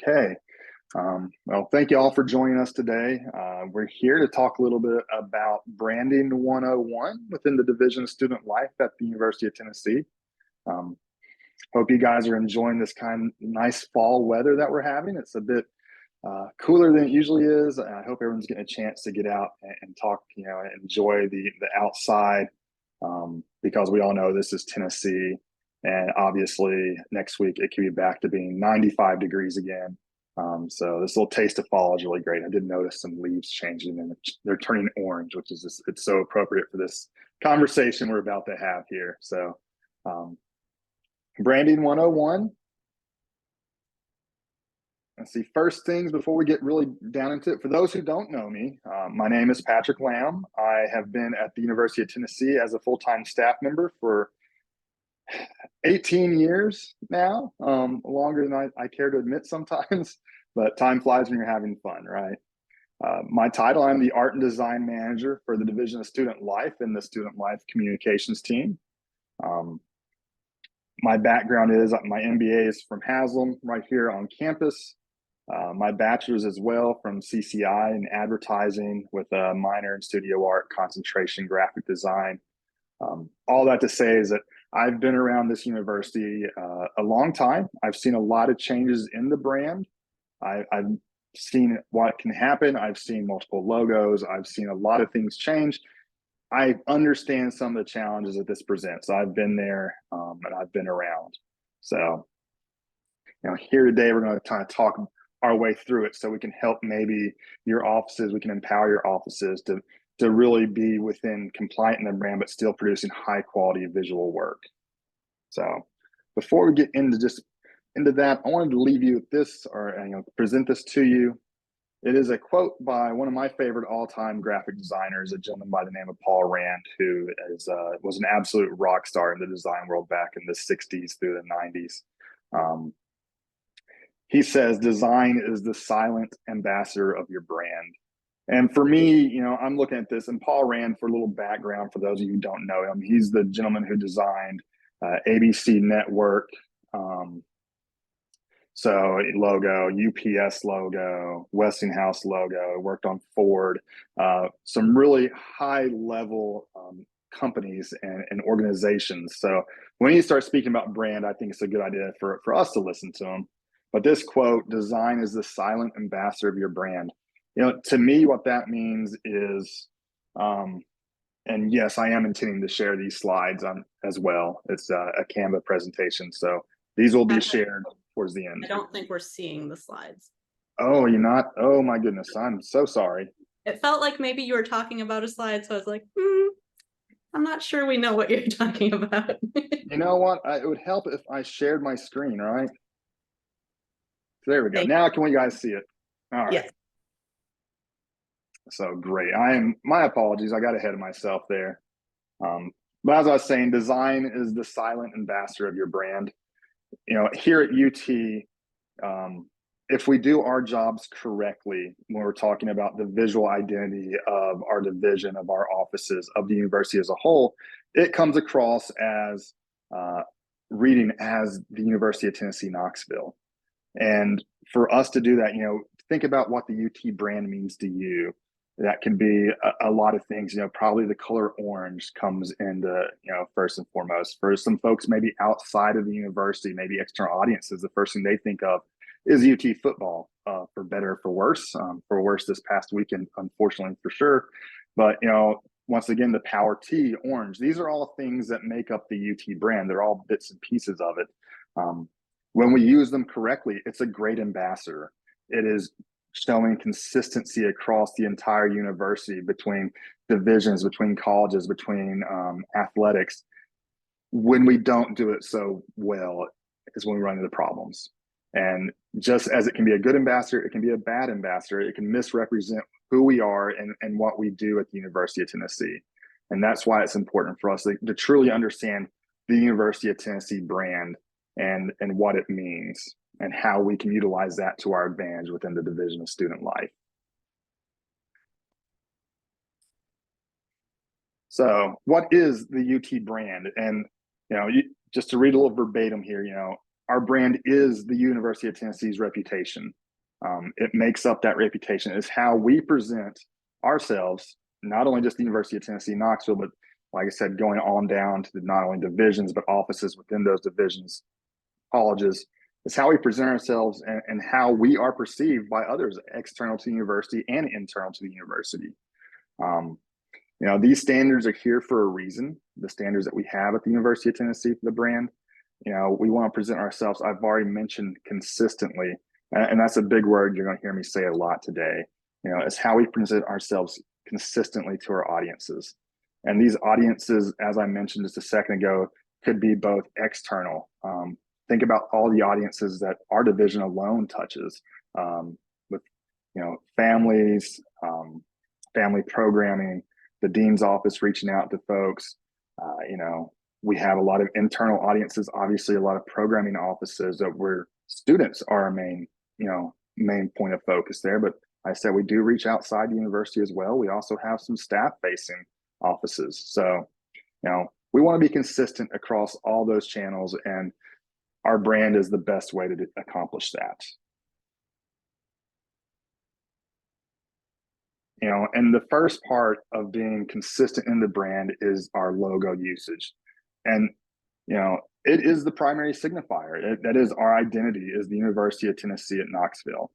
Okay. Well, thank you all for joining us today. We're here to talk a little bit about Branding 101 within the Division of Student Life at the University of Tennessee. Um, Hope you guys are enjoying this nice fall weather that we're having. It's a bit cooler than it usually is. I hope everyone's getting a chance to get out and talk, and enjoy the outside, because we all know this is Tennessee. And obviously next week it could be back to being 95 degrees again. So this little taste of fall is really great. I did notice some leaves changing and they're turning orange, which is it's so appropriate for this conversation we're about to have here. So Branding 101. Let's see, first things before we get really down into it, for those who don't know me, my name is Patrick Lamb. I have been at the University of Tennessee as a full-time staff member for 18 years now, longer than I care to admit sometimes, but time flies when you're having fun, right? My title, I'm the Art and Design Manager for the Division of Student Life and the Student Life Communications team. My background is, my MBA is from Haslam right here on campus. My bachelor's as well from CCI in advertising with a minor in studio art, concentration, graphic design. All that to say is that I've been around this university a long time. I've seen a lot of changes in the brand. I've seen what can happen. I've seen multiple logos. I've seen a lot of things change. I understand some of the challenges that this presents. I've been there and I've been around. So, here today, we're going to kind of talk our way through it so we can help maybe your offices, we can empower your offices to really be within compliant in the brand, but still producing high quality visual work. So before we get into that, I wanted to leave you with this, or present this to you. It is a quote by one of my favorite all-time graphic designers, a gentleman by the name of Paul Rand, who was an absolute rock star in the design world back in the 60s through the 90s. He says, design is the silent ambassador of your brand. And for me, I'm looking at this, and Paul Rand, for a little background, for those of you who don't know him, he's the gentleman who designed ABC Network, so logo, UPS logo, Westinghouse logo, worked on Ford, some really high level companies and organizations. So when he starts speaking about brand, I think it's a good idea for us to listen to him. But this quote, design is the silent ambassador of your brand. To me, what that means is, and yes, I am intending to share these slides as well. It's a Canva presentation, so these will be shared towards the end. I don't think we're seeing the slides. Oh, you're not? Oh my goodness, I'm so sorry. It felt like maybe you were talking about a slide, so I was like, I'm not sure we know what you're talking about. You know what? It would help if I shared my screen, right? There we go. Now can we guys see it? All right. Yes. So great. My apologies. I got ahead of myself there. But as I was saying, design is the silent ambassador of your brand. Here at UT, if we do our jobs correctly, when we're talking about the visual identity of our division, of our offices, of the university as a whole, it comes across as reading as the University of Tennessee, Knoxville. And for us to do that, think about what the UT brand means to you. That can be a lot of things. Probably the color orange comes into, first and foremost. For some folks maybe outside of the university, maybe external audiences, the first thing they think of is UT football, for better or for worse. For worse this past weekend, unfortunately, for sure. But, once again, the Power T, orange, these are all things that make up the UT brand. They're all bits and pieces of it. When we use them correctly, it's a great ambassador. It is showing consistency across the entire university, between divisions, between colleges, between athletics. When we don't do it so well is when we run into problems. And just as it can be a good ambassador, it can be a bad ambassador. It can misrepresent who we are and what we do at the University of Tennessee. And that's why it's important for us to truly understand the University of Tennessee brand and what it means, and how we can utilize that to our advantage within the Division of Student Life. So what is the UT brand? And, just to read a little verbatim here, our brand is the University of Tennessee's reputation. It makes up that reputation. It's how we present ourselves, not only just the University of Tennessee, Knoxville, but like I said, going on down to not only divisions, but offices within those divisions, colleges. It's how we present ourselves and how we are perceived by others external to the university and internal to the university. These standards are here for a reason. The standards that we have at the University of Tennessee for the brand, we want to present ourselves. I've already mentioned consistently, and that's a big word you're going to hear me say a lot today. It's how we present ourselves consistently to our audiences. And these audiences, as I mentioned just a second ago, could be both external. Think about all the audiences that our division alone touches, with families, family programming, the dean's office reaching out to folks. We have a lot of internal audiences, obviously a lot of programming offices where students are our main point of focus there. But I said we do reach outside the university as well. We also have some staff facing offices. So, we want to be consistent across all those channels, and our brand is the best way to accomplish that. And the first part of being consistent in the brand is our logo usage. And, it is the primary signifier. That is our identity, is the University of Tennessee at Knoxville.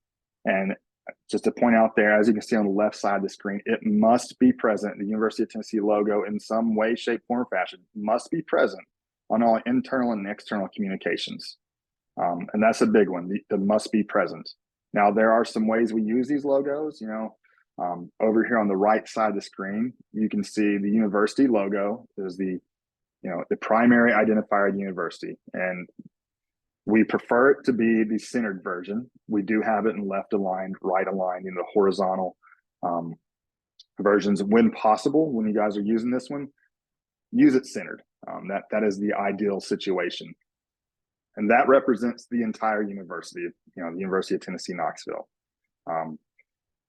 And just to point out there, as you can see on the left side of the screen, it must be present. The University of Tennessee logo in some way, shape, form, or fashion must be present on all internal and external communications. And that's a big one, the must be present. Now, there are some ways we use these logos. Over here on the right side of the screen, you can see the university logo is the primary identifier of the university. And we prefer it to be the centered version. We do have it in left aligned, right aligned, the horizontal versions when possible. When you guys are using this one, use it centered. That is the ideal situation. And that represents the entire university, the University of Tennessee, Knoxville.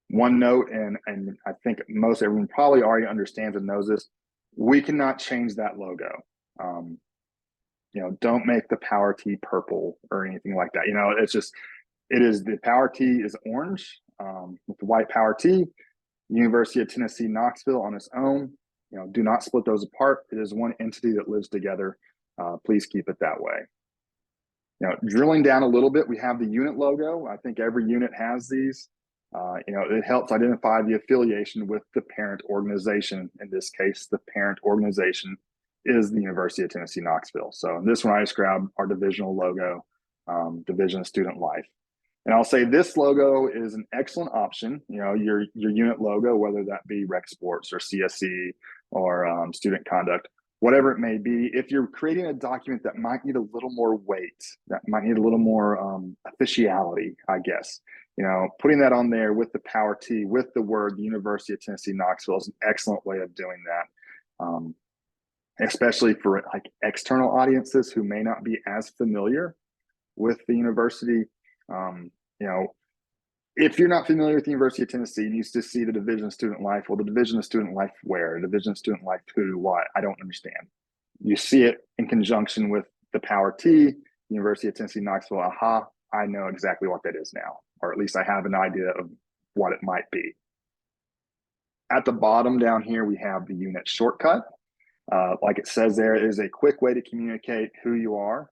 One note, and I think most everyone probably already understands and knows this, we cannot change that logo. Don't make the Power T purple or anything like that. The Power T is orange with the white Power T. University of Tennessee, Knoxville on its own. Do not split those apart. It is one entity that lives together. Please keep it that way. Drilling down a little bit, we have the unit logo. I think every unit has these. It helps identify the affiliation with the parent organization. In this case, the parent organization is the University of Tennessee, Knoxville. So in this one, I just grabbed our divisional logo, Division of Student Life. And I'll say this logo is an excellent option. Your unit logo, whether that be Rec Sports or CSE or Student Conduct, whatever it may be, if you're creating a document that might need a little more weight, that might need a little more officiality, I guess, putting that on there with the Power T, with the word University of Tennessee, Knoxville is an excellent way of doing that. Especially for like external audiences who may not be as familiar with the university. If you're not familiar with the University of Tennessee, you used to see the Division of Student Life. Well, the Division of Student Life where? Division of Student Life who, what? I don't understand. You see it in conjunction with the Power T, University of Tennessee, Knoxville. Aha, I know exactly what that is now, or at least I have an idea of what it might be. At the bottom down here, we have the unit shortcut. Like it says there, it is a quick way to communicate who you are.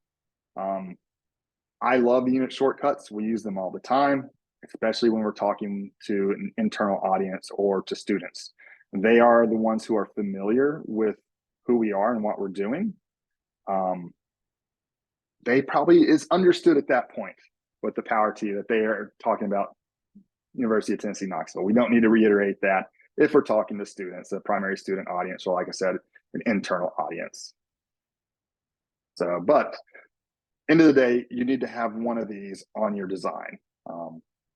I love the unit shortcuts. We use them all the time, especially when we're talking to an internal audience or to students. They are the ones who are familiar with who we are and what we're doing. They probably is understood at that point with the Power T that they are talking about University of Tennessee, Knoxville. We don't need to reiterate that if we're talking to students, a primary student audience, or like I said, an internal audience. So, but end of the day, you need to have one of these on your design.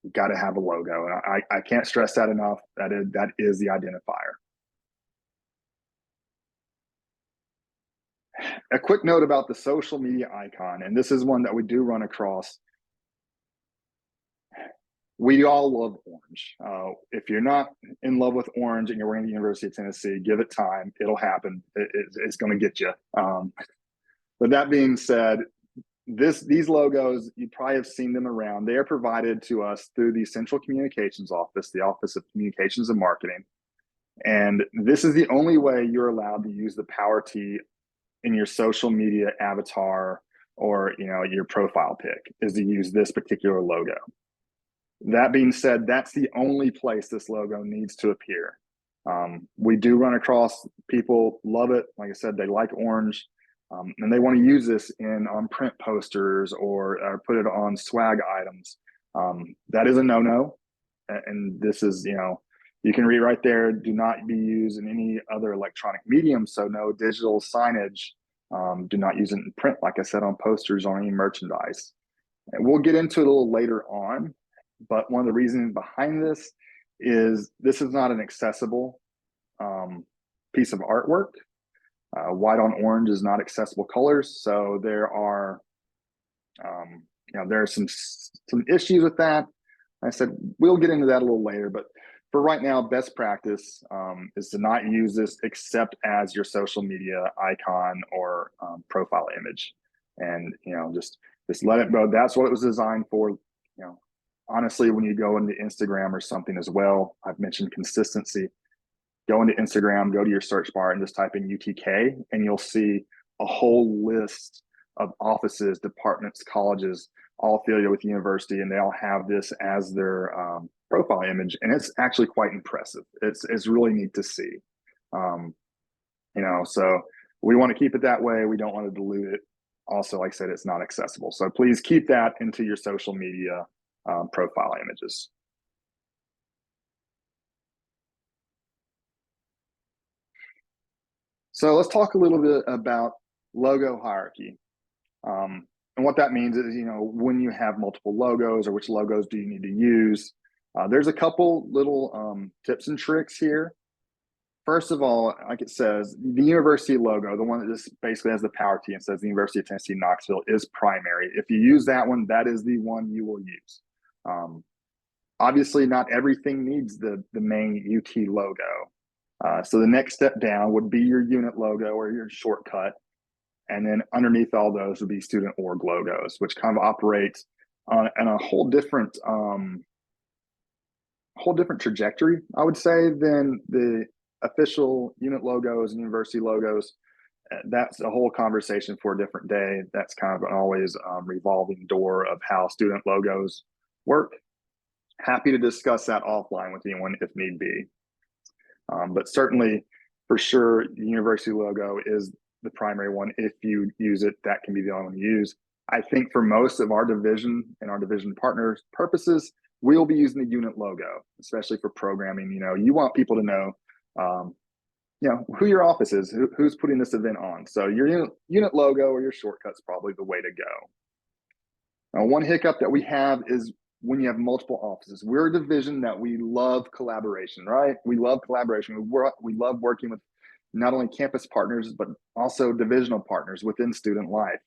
You've got to have a logo. And I can't stress that enough. That is the identifier. A quick note about the social media icon, and this is one that we do run across. We all love orange. If you're not in love with orange and you're wearing the University of Tennessee, give it time. It'll happen. It's going to get you. But that being said, these logos, you probably have seen them around. They are provided to us through the Central Communications Office, the Office of Communications and Marketing. And this is the only way you're allowed to use the Power T in your social media avatar or your profile pic, is to use this particular logo. That being said, that's the only place this logo needs to appear. We do run across people love it. Like I said, they like orange, and they want to use this on print posters or put it on swag items. That is a no-no. And this is, you can read right there, do not be used in any other electronic medium. So no digital signage. Do not use it in print, like I said, on posters, on any merchandise. And we'll get into it a little later on. But one of the reasons behind this is not an accessible piece of artwork. White on orange is not accessible colors. So there are, there are some issues with that. I said, we'll get into that a little later, but for right now, best practice is to not use this except as your social media icon or profile image. And, just let it go. That's what it was designed for. Honestly, when you go into Instagram or something as well, I've mentioned consistency. Go into Instagram, go to your search bar and just type in UTK, and you'll see a whole list of offices, departments, colleges, all affiliated with the university, and they all have this as their profile image, and it's actually quite impressive. It's really neat to see. So we want to keep it that way. We don't want to dilute it. Also, like I said, it's not accessible. So please keep that into your social media profile images. So let's talk a little bit about logo hierarchy. And what that means is, when you have multiple logos, or which logos do you need to use? There's a couple little tips and tricks here. First of all, like it says, the university logo, the one that just basically has the Power T and says the University of Tennessee Knoxville, is primary. If you use that one, that is the one you will use. Obviously, not everything needs the main UT logo. So the next step down would be your unit logo or your shortcut. And then underneath all those would be student org logos, which kind of operate on a whole different trajectory, I would say, than the official unit logos and university logos. That's a whole conversation for a different day. That's kind of an always revolving door of how student logos work. Happy to discuss that offline with anyone if need be. But certainly, for sure, the university logo is the primary one. If you use it, that can be the only one you use. I think for most of our division and our division partners purposes, we'll be using the unit logo, especially for programming. You want people to know, who your office is, who's putting this event on. So your unit logo or your shortcut's probably the way to go. Now, one hiccup that we have is when you have multiple offices. We're a division that we love collaboration, right? We love collaboration. We love working with not only campus partners, but also divisional partners within student life.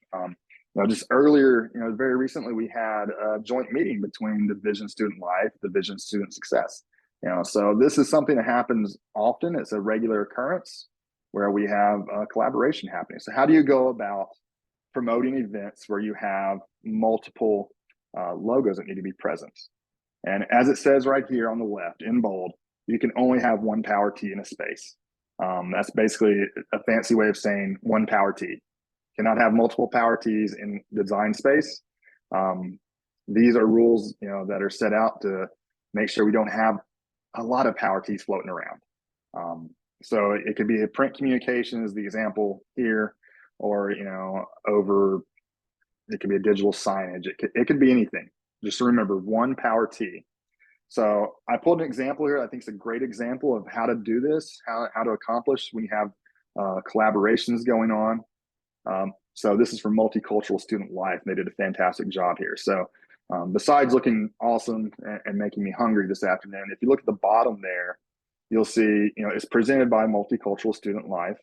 Just earlier, very recently, we had a joint meeting between Division Student Life, Division Student Success. So this is something that happens often. It's a regular occurrence where we have collaboration happening. So how do you go about promoting events where you have multiple logos that need to be present? And as it says right here on the left in bold, you can only have one Power T in a space. That's basically a fancy way of saying one Power T. Cannot have multiple Power Ts in the design space. These are rules, that are set out to make sure we don't have a lot of Power Ts floating around. So it could be a print communication is the example here, or, it could be a digital signage. It could be anything. Just remember one Power T. So I pulled an example here. I think it's a great example of how to do this, how to accomplish when you have collaborations going on. So this is for multicultural student life. They did a fantastic job here. So besides looking awesome and making me hungry this afternoon, if you look at the bottom there, you'll see, it's presented by multicultural student life.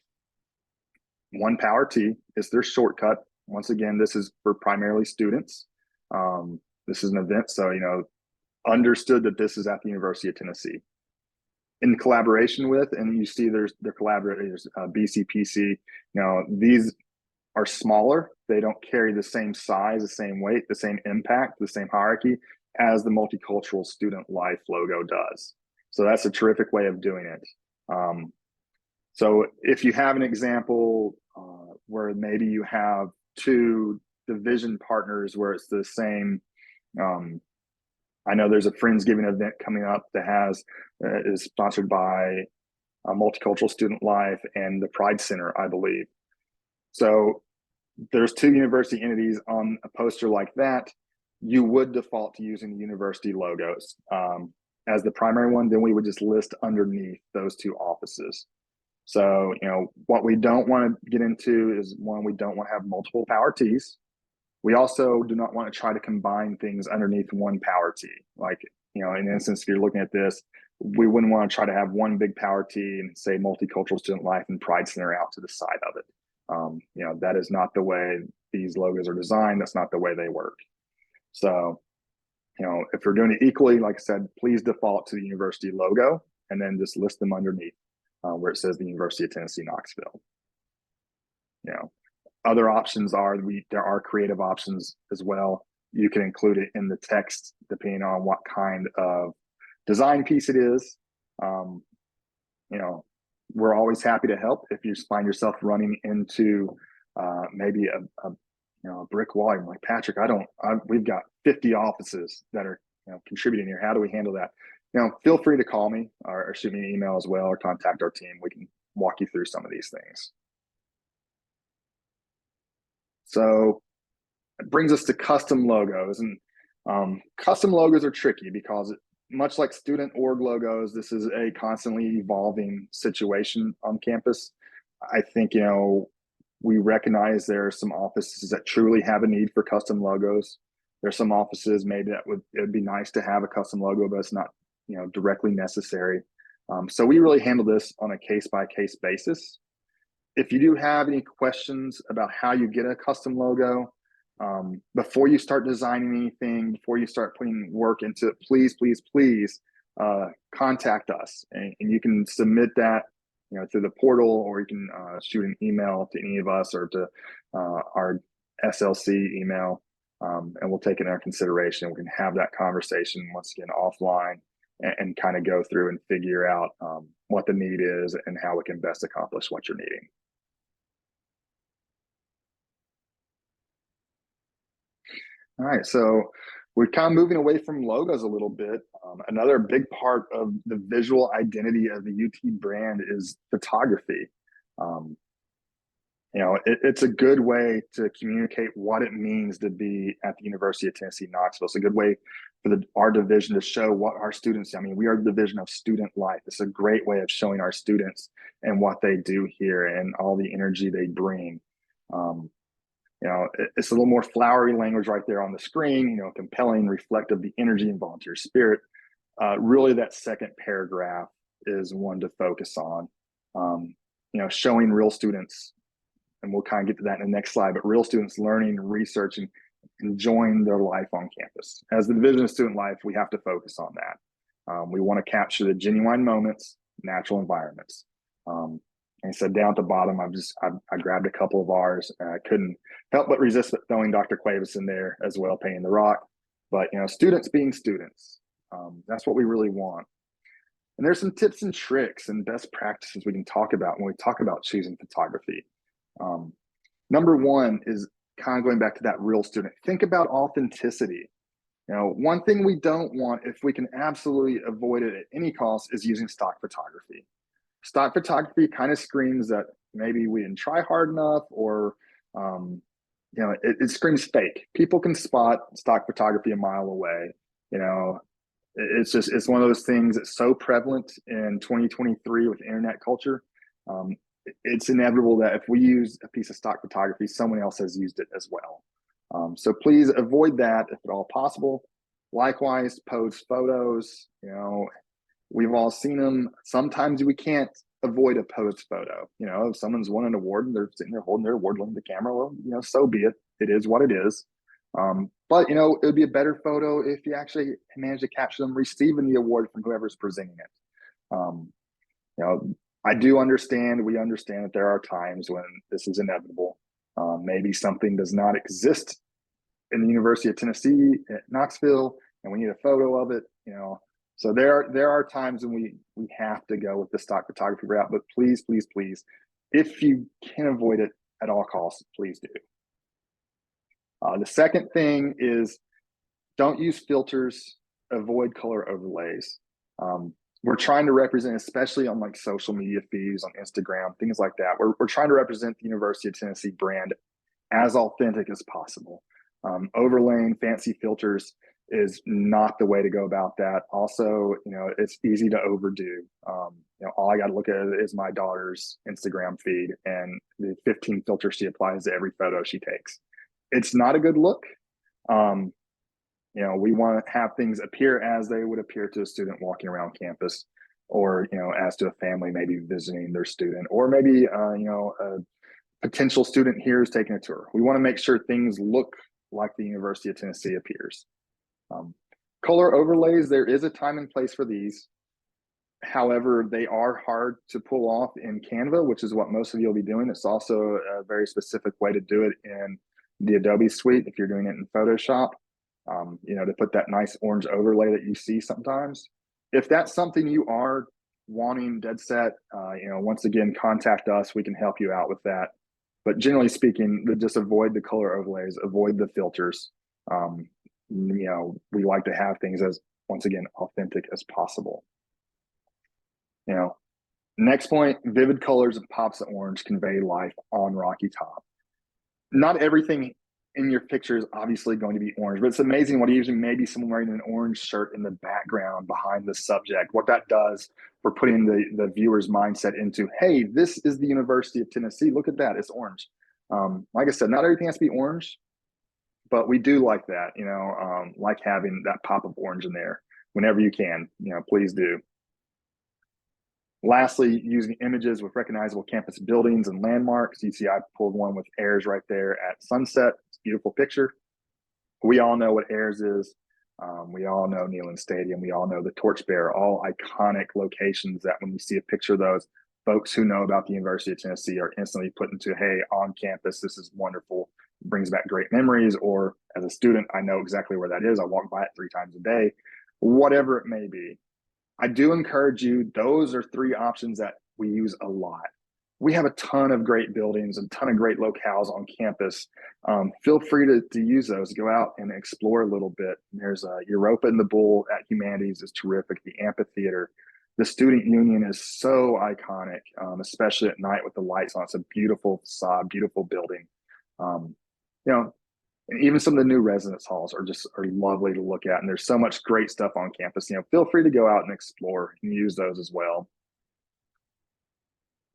One Power T is their shortcut. Once again, this is for primarily students. This is an event, so, understood that this is at the University of Tennessee. In collaboration with, and you see their collaborators, BCPC. These are smaller. They don't carry the same size, the same weight, the same impact, the same hierarchy as the multicultural student life logo does. So that's a terrific way of doing it. So if you have an example where maybe you have two division partners where it's the same, I know there's a Friendsgiving event coming up that has is sponsored by Multicultural Student Life and the Pride Center, I believe. So there's two university entities on a poster like that. You would default to using the university logos as the primary one. Then we would just list underneath those two offices. So, you know, what we don't want to get into is, one, we don't want to have multiple power T's. We also do not want to try to combine things underneath one power T. Like, you know, in instance, if you're looking at this, we wouldn't want to try to have one big power T and say Multicultural Student Life and Pride Center out to the side of it. You know, that is not the way these logos are designed. That's not the way they work. So, you know, if we're doing it equally, like I said, please default to the university logo and then just list them underneath where it says the University of Tennessee, Knoxville. You know, other options are, there are creative options as well. You can include it in the text depending on what kind of design piece it is. You know, we're always happy to help if you find yourself running into maybe a brick wall. I'm like, Patrick, we've got 50 offices that are, you know, contributing here. How do we handle that? You know, feel free to call me or shoot me an email as well, or contact our team. We can walk you through some of these things. So it brings us to custom logos, and custom logos are tricky because much like student org logos, this is a constantly evolving situation on campus. I think, you know, we recognize there are some offices that truly have a need for custom logos. There's some offices maybe that it'd be nice to have a custom logo, but it's not, you know, directly necessary. So we really handle this on a case-by-case basis. If you do have any questions about how you get a custom logo, before you start designing anything, before you start putting work into it, please contact us, and you can submit that, you know, through the portal, or you can shoot an email to any of us or to our SLC email, and we'll take it under consideration. We can have that conversation once again offline and kind of go through and figure out what the need is and how we can best accomplish what you're needing. All right, so we're kind of moving away from logos a little bit. Another big part of the visual identity of the UT brand is photography. You know, it's a good way to communicate what it means to be at the University of Tennessee, Knoxville. It's a good way for our division to show what our students, I mean, we are the division of student life. It's a great way of showing our students and what they do here and all the energy they bring. You know, it's a little more flowery language right there on the screen, you know, compelling, reflective, the energy and volunteer spirit. Really, that second paragraph is one to focus on. You know, showing real students, and we'll kind of get to that in the next slide, but real students learning, researching, enjoying their life on campus. As the division of student life, we have to focus on that. We want to capture the genuine moments, natural environments. And so down at the bottom, I grabbed a couple of ours. I couldn't help but resist throwing Dr. Cuevas in there as well, painting the rock. But, you know, students being students, that's what we really want. And there's some tips and tricks and best practices we can talk about when we talk about choosing photography. Number one is kind of going back to that real student. Think about authenticity. You know, one thing we don't want, if we can absolutely avoid it at any cost, is using stock photography. Stock photography kind of screams that maybe we didn't try hard enough, or you know, it screams fake. People can spot stock photography a mile away. You know, it's one of those things that's so prevalent in 2023 with internet culture. It's inevitable that if we use a piece of stock photography, someone else has used it as well. So please avoid that if at all possible. Likewise, post photos. You know, we've all seen them. Sometimes we can't avoid a posed photo. You know, if someone's won an award and they're sitting there holding their award, looking at the camera, well, you know, so be it. It is what it is. But, you know, it would be a better photo if you actually manage to capture them receiving the award from whoever's presenting it. You know, I do understand, we understand that there are times when this is inevitable. Maybe something does not exist in the University of Tennessee at Knoxville, and we need a photo of it. So there are times when we have to go with the stock photography route. But please, please, please, if you can avoid it at all costs, please do. The second thing is don't use filters. Avoid color overlays. We're trying to represent, especially on like social media feeds, on Instagram, things like that. We're trying to represent the University of Tennessee brand as authentic as possible. Overlaying fancy filters is not the way to go about that. Also, it's easy to overdo. All I got to look at is my daughter's Instagram feed and the 15 filters she applies to every photo she takes. It's not a good look. We want to have things appear as they would appear to a student walking around campus, or, as to a family maybe visiting their student, or maybe, a potential student here is taking a tour. We want to make sure things look like the University of Tennessee appears. Color overlays, there is a time and place for these. However, they are hard to pull off in Canva, which is what most of you will be doing. It's also a very specific way to do it in the Adobe suite if you're doing it in Photoshop. To put that nice orange overlay that you see sometimes. If that's something you are wanting dead set, once again, contact us. We can help you out with that. But generally speaking, just avoid the color overlays, avoid the filters. We like to have things as, once again, authentic as possible. Next point, vivid colors and pops of orange convey life on Rocky Top. Not everything in your picture is obviously going to be orange, but it's amazing what usually maybe someone wearing an orange shirt in the background behind the subject, what that does for putting the viewer's mindset into, hey, this is the University of Tennessee. Look at that, it's orange. Like I said, not everything has to be orange, but we do like that, like having that pop of orange in there whenever you can, please do. Lastly, using images with recognizable campus buildings and landmarks. You see, I pulled one with Ayers right there at sunset. It's a beautiful picture. We all know what Ayers is. We all know Neyland Stadium. We all know the Torchbearer, all iconic locations that when you see a picture of those, folks who know about the University of Tennessee are instantly put into, hey, on campus, this is wonderful. It brings back great memories. Or as a student, I know exactly where that is. I walk by it 3 times a day, whatever it may be. I do encourage you, those are 3 options that we use a lot. We have a ton of great buildings, a ton of great locales on campus. Feel free to use those, go out and explore a little bit. There's Europa and the Bull at Humanities is terrific. The amphitheater, the student union is so iconic, especially at night with the lights on. It's a beautiful facade, beautiful building. And even some of the new residence halls are lovely to look at. And there's so much great stuff on campus. Feel free to go out and explore and use those as well.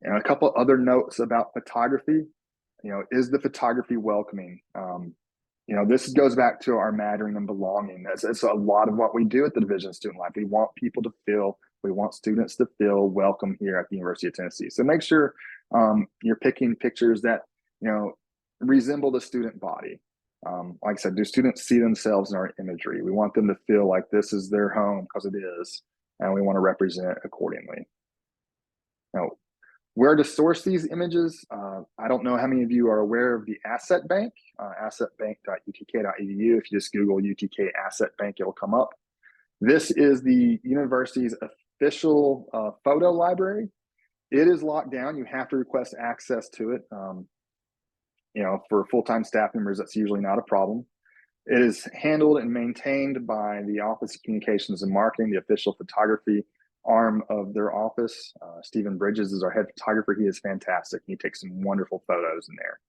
And a couple other notes about photography. Is the photography welcoming? This goes back to our mattering and belonging. That's a lot of what we do at the Division of Student Life. We want people to feel, we want students to feel welcome here at the University of Tennessee. So make sure you're picking pictures that, resemble the student body. Like I said, do students see themselves in our imagery? We want them to feel like this is their home, because it is, and we want to represent it accordingly. Now, where to source these images? I don't know how many of you are aware of the Asset Bank, assetbank.utk.edu. If you just Google UTK Asset Bank, it'll come up. This is the university's official photo library. It is locked down. You have to request access to it. For full-time staff members, that's usually not a problem. It is handled and maintained by the Office of Communications and Marketing, the official photography arm of their office. Stephen Bridges is our head photographer. He is fantastic. He takes some wonderful photos in there.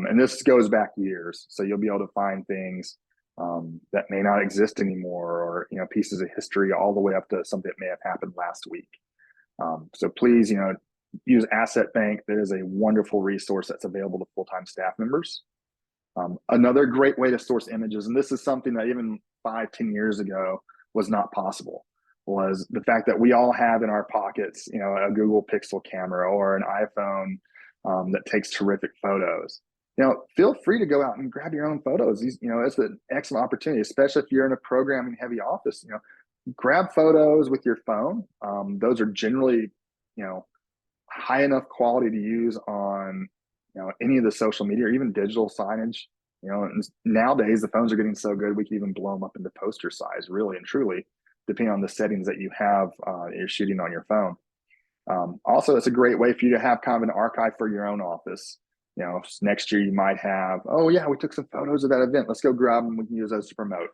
And this goes back years, so you'll be able to find things that may not exist anymore, or pieces of history, all the way up to something that may have happened last week. So please, use Asset Bank. There is a wonderful resource that's available to full-time staff members. Another great way to source images, and this is something that even 5-10 years ago was not possible, was the fact that we all have in our pockets, a Google Pixel camera or an iPhone that takes terrific photos. Feel free to go out and grab your own photos. It's an excellent opportunity, especially if you're in a programming heavy office. Grab photos with your phone. Those are generally, high enough quality to use on any of the social media or even digital signage. And nowadays the phones are getting so good we can even blow them up into poster size, really and truly, depending on the settings that you have you're shooting on your phone. Also, it's a great way for you to have kind of an archive for your own office. Next year you might have, oh yeah, we took some photos of that event. Let's go grab them. We can use those to promote.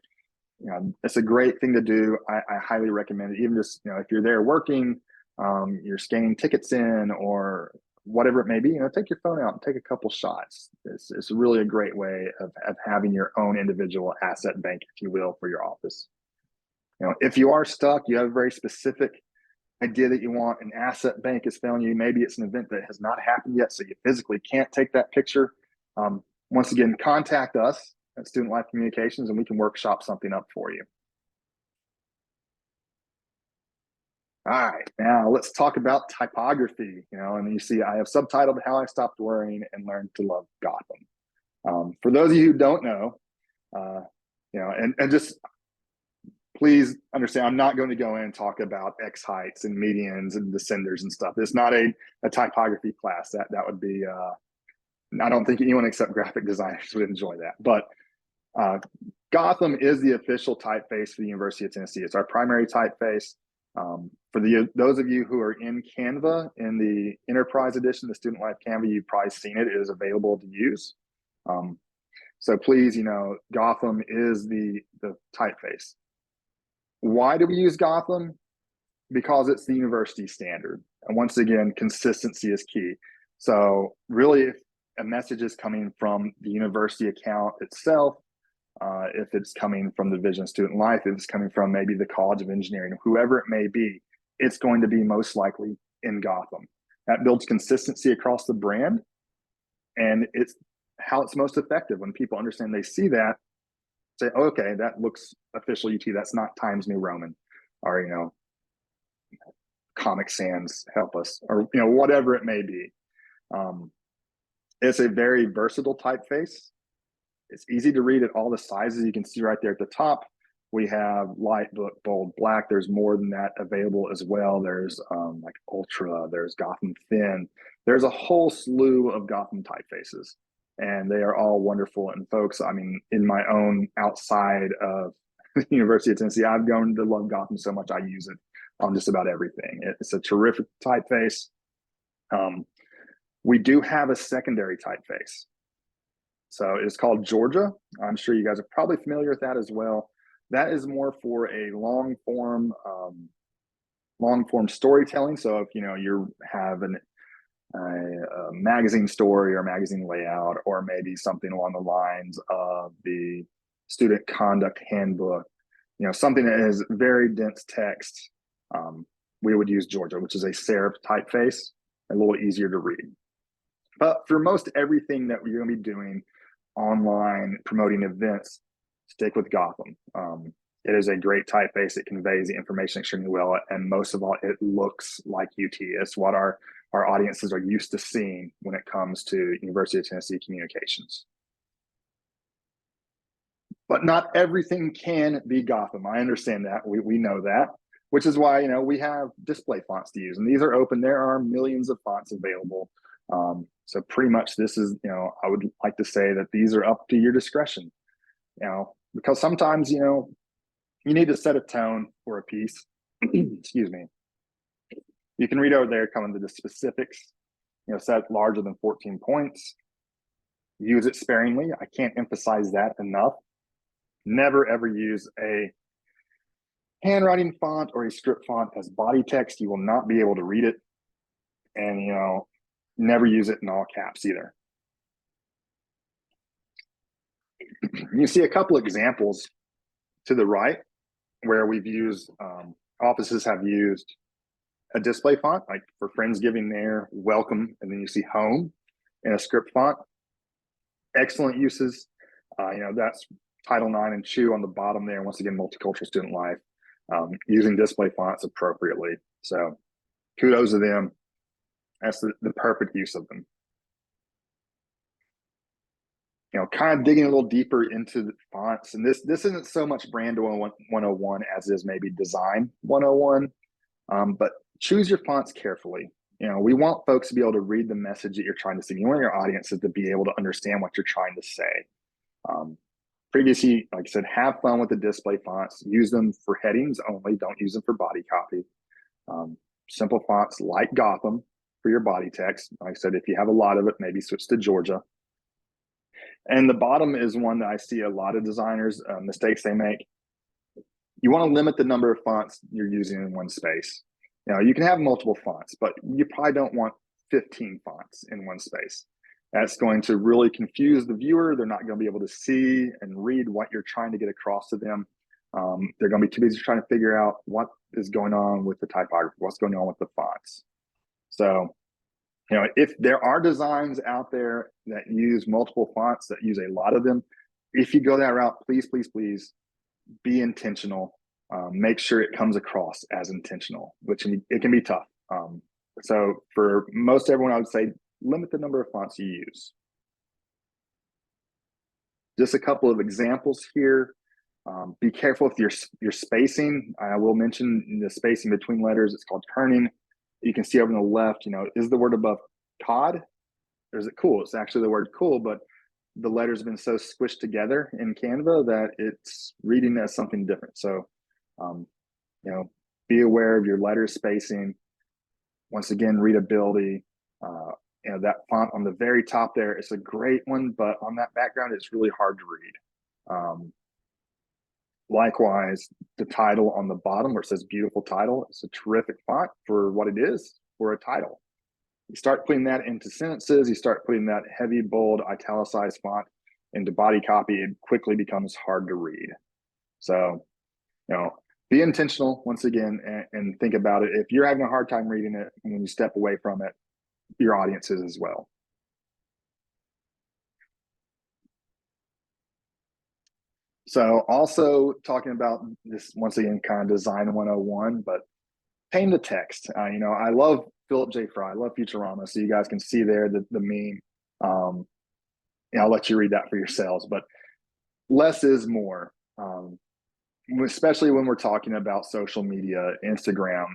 It's a great thing to do. I highly recommend it. Even just, if you're there working, you're scanning tickets in or whatever it may be, take your phone out and take a couple shots. It's really a great way of having your own individual asset bank, if you will, for your office. If you are stuck, you have a very specific idea that you want an asset bank is failing you. Maybe it's an event that has not happened yet, so you physically can't take that picture. Once again, contact us at Student Life Communications and we can workshop something up for you. All right, now let's talk about typography. And you see I have subtitled How I Stopped Worrying and Learned to Love Gotham. For those of you who don't know, and just please understand, I'm not going to go in and talk about X heights and medians and descenders and stuff. It's not a typography class. That would be, I don't think anyone except graphic designers would enjoy that. But Gotham is the official typeface for the University of Tennessee. It's our primary typeface. For those of you who are in Canva, in the Enterprise Edition, the Student Life Canva, you've probably seen it. It is available to use. So please, Gotham is the typeface. Why do we use Gotham? Because it's the university standard. And once again, consistency is key. So really, if a message is coming from the university account itself, if it's coming from the Division of Student Life, if it's coming from maybe the College of Engineering, whoever it may be, it's going to be most likely in Gotham. That builds consistency across the brand. And it's how it's most effective when people understand, they see that, say, oh, okay, that looks official UT. That's not Times New Roman, or Comic Sans help us, or whatever it may be. It's a very versatile typeface. It's easy to read at all the sizes. You can see right there at the top, we have light, bold, black. There's more than that available as well. There's like ultra, there's Gotham thin. There's a whole slew of Gotham typefaces, and they are all wonderful. And folks, I mean, in my own outside of the University of Tennessee, I've grown to love Gotham so much I use it on just about everything. It's a terrific typeface. We do have a secondary typeface. So it's called Georgia. I'm sure you guys are probably familiar with that as well. That is more for a long form storytelling. So if you have a magazine story or magazine layout, or maybe something along the lines of the student conduct handbook, something that is very dense text, we would use Georgia, which is a serif typeface, a little easier to read. But for most everything that we're going to be doing online, promoting events, stick with Gotham. It is a great typeface. It conveys the information extremely well, and most of all, it looks like UT. It's what our audiences are used to seeing when it comes to University of Tennessee communications. But not everything can be Gotham. I understand that. We know that, which is why we have display fonts to use, and these are open. There are millions of fonts available. So pretty much this is, I would like to say that these are up to your discretion, because sometimes, you need to set a tone for a piece. Excuse me. You can read over there, come into the specifics, set larger than 14 points, use it sparingly. I can't emphasize that enough. Never ever use a handwriting font or a script font as body text. You will not be able to read it. And, never use it in all caps either. You see a couple examples to the right where we've used, offices have used a display font, like for Friendsgiving there, welcome, and then you see home in a script font. Excellent uses. That's Title IX and CHU on the bottom there. Once again, multicultural student life, using display fonts appropriately. So kudos to them. That's the perfect use of them. Kind of digging a little deeper into the fonts, and this isn't so much brand 101 as is maybe design 101, but choose your fonts carefully. We want folks to be able to read the message that you're trying to send. You want your audiences to be able to understand what you're trying to say. Previously, like I said, have fun with the display fonts. Use them for headings only. Don't use them for body copy. Simple fonts like Gotham for your body text. Like I said, if you have a lot of it, maybe switch to Georgia. And the bottom is one that I see a lot of designers, mistakes they make. You want to limit the number of fonts you're using in one space. You can have multiple fonts, but you probably don't want 15 fonts in one space. That's going to really confuse the viewer. They're not going to be able to see and read what you're trying to get across to them. They're going to be too busy trying to figure out what is going on with the typography, what's going on with the fonts. So, if there are designs out there that use multiple fonts, that use a lot of them, if you go that route, please, please, please be intentional. Make sure it comes across as intentional, which it can be tough. So for most everyone, I would say limit the number of fonts you use. Just a couple of examples here. Be careful with your spacing. I will mention the spacing between letters. It's called kerning. You can see over on the left, is the word above Todd? Or is it cool? It's actually the word cool, but the letters have been so squished together in Canva that it's reading as something different. So, be aware of your letter spacing. Once again, readability. That font on the very top there is a great one, but on that background, it's really hard to read. Likewise, the title on the bottom where it says beautiful title, it's a terrific font for what it is, for a title. You start putting that into sentences, you start putting that heavy, bold, italicized font into body copy, it quickly becomes hard to read. So, be intentional once again and think about it. If you're having a hard time reading it, when you step away from it, your audience is as well. So also talking about this, once again, kind of design 101, but tame the text. I love Philip J. Fry. I love Futurama. So you guys can see there the meme. I'll let you read that for yourselves, but less is more. Especially when we're talking about social media, Instagram,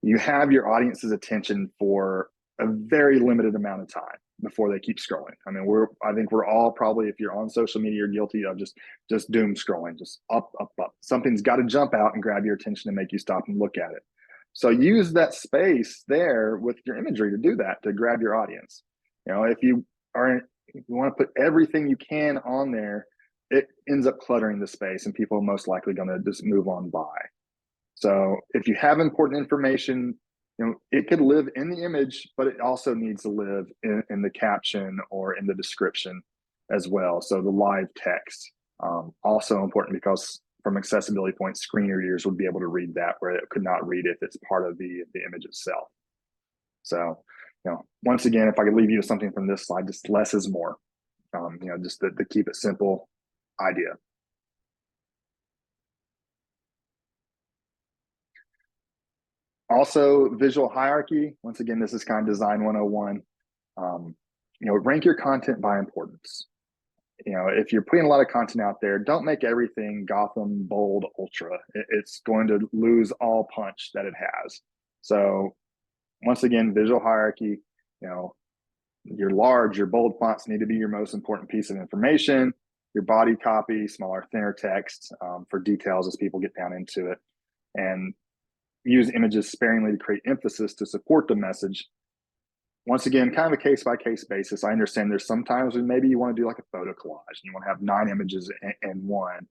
you have your audience's attention for a very limited amount of time before they keep scrolling. I think we're all probably, if you're on social media, you're guilty of just doom scrolling, just up, up, up. Something's got to jump out and grab your attention and make you stop and look at it. So use that space there with your imagery to do that, to grab your audience. If you want to put everything you can on there, it ends up cluttering the space and people are most likely going to just move on by. So if you have important information, it could live in the image, but it also needs to live in the caption or in the description as well. So the live text, also important, because from accessibility points, screen readers would be able to read that where it could not read if it's part of the image itself. So, once again, if I could leave you with something from this slide, just less is more. Just the keep it simple idea. Also, visual hierarchy. Once again, this is kind of design 101. Rank your content by importance. If you're putting a lot of content out there, don't make everything Gotham, bold, ultra. It's going to lose all punch that it has. So once again, visual hierarchy, your large, your bold fonts need to be your most important piece of information. Your body copy, smaller, thinner text for details as people get down into it. And use images sparingly to create emphasis to support the message. Once again, kind of a case-by-case basis. I understand there's sometimes when maybe you want to do like a photo collage and you want to have 9 images in one.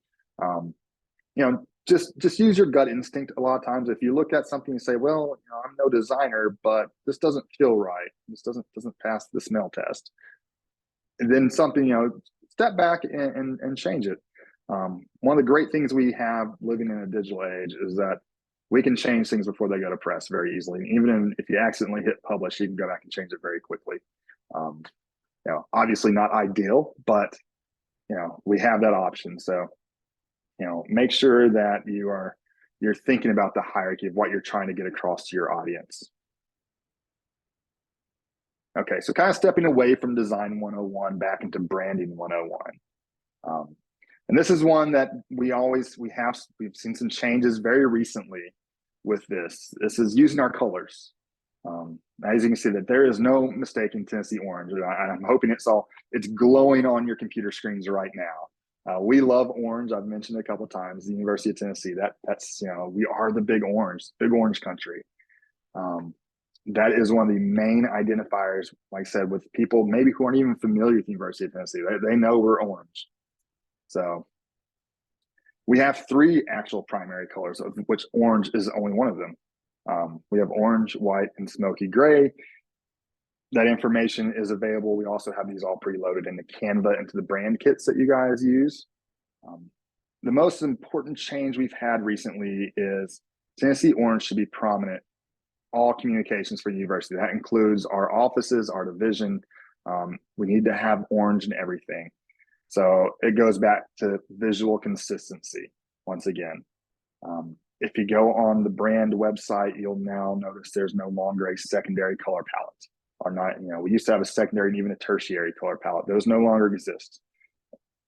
Just use your gut instinct. A lot of times, if you look at something and say, well, I'm no designer, but this doesn't feel right. This doesn't pass the smell test. And then something, step back and change it. One of the great things we have living in a digital age is that we can change things before they go to press very easily. Even if you accidentally hit publish, you can go back and change it very quickly. Obviously not ideal, but we have that option. So, make sure that you're thinking about the hierarchy of what you're trying to get across to your audience. Okay, so kind of stepping away from design 101 back into branding 101. And this is one that we've seen some changes very recently with this. This is using our colors. As you can see, that there is no mistaking Tennessee orange. I'm hoping it's glowing on your computer screens right now. We love orange. I've mentioned it a couple of times. The University of Tennessee. That's we are the big orange country. That is one of the main identifiers, like I said, with people maybe who aren't even familiar with the University of Tennessee. They know we're orange. So we have 3 actual primary colors, of which orange is only one of them. We have orange, white, and smoky gray. That information is available. We also have these all preloaded into Canva, into the brand kits that you guys use. The most important change we've had recently is Tennessee orange should be prominent all communications for the university. That includes our offices, our division. We need to have orange in everything. So it goes back to visual consistency once again. If you go on the brand website, you'll now notice there's no longer a secondary color palette. Or not, we used to have a secondary and even a tertiary color palette. Those no longer exist.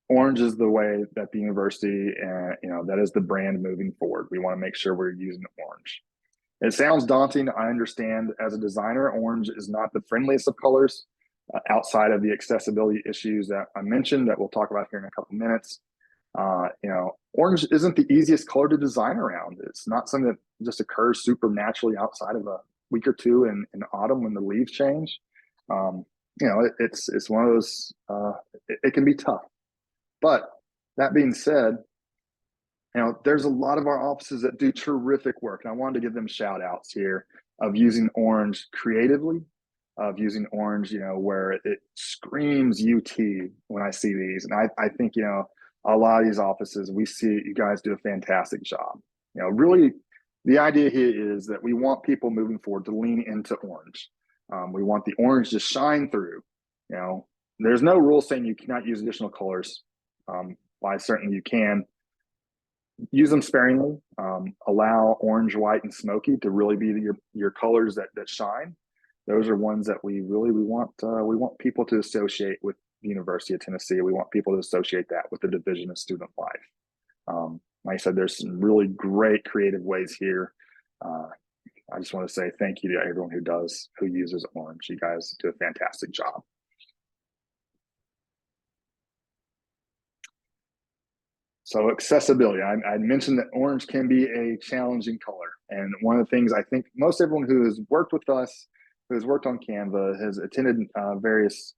Orange is the way that the university, that is the brand moving forward. We want to make sure we're using orange. It sounds daunting. I understand. As a designer, orange is not the friendliest of colors outside of the accessibility issues that I mentioned that we'll talk about here in a couple minutes. Orange isn't the easiest color to design around. It's not something that just occurs super naturally outside of a week or two in autumn when the leaves change. It's one of those, it can be tough. But that being said, there's a lot of our offices that do terrific work. And I wanted to give them shout outs here of using orange creatively, of using orange, where it screams UT when I see these. And I think, a lot of these offices, we see you guys do a fantastic job. Really, the idea here is that we want people moving forward to lean into orange. We want the orange to shine through. There's no rule saying you cannot use additional colors. Why certainly you can. Use them sparingly. Allow orange, white, and smoky to really be your colors that shine. Those are ones that we want people to associate with the University of Tennessee. We want people to associate that with the Division of Student Life. Like I said, there's some really great creative ways here. I just want to say thank you to everyone who uses orange. You guys do a fantastic job. So accessibility, I mentioned that orange can be a challenging color. And one of the things I think most everyone who has worked with us, who has worked on Canva, has attended various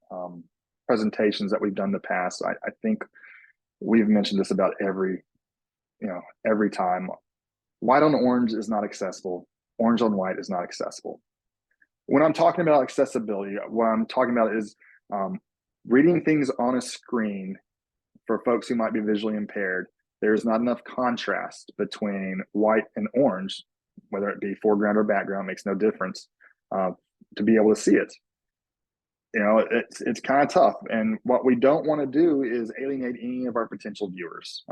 presentations that we've done in the past. I think we've mentioned this about every time. White on orange is not accessible. Orange on white is not accessible. When I'm talking about accessibility, what I'm talking about is reading things on a screen. For folks who might be visually impaired, there's not enough contrast between white and orange, whether it be foreground or background, makes no difference, to be able to see it. It's kind of tough. And what we don't want to do is alienate any of our potential viewers.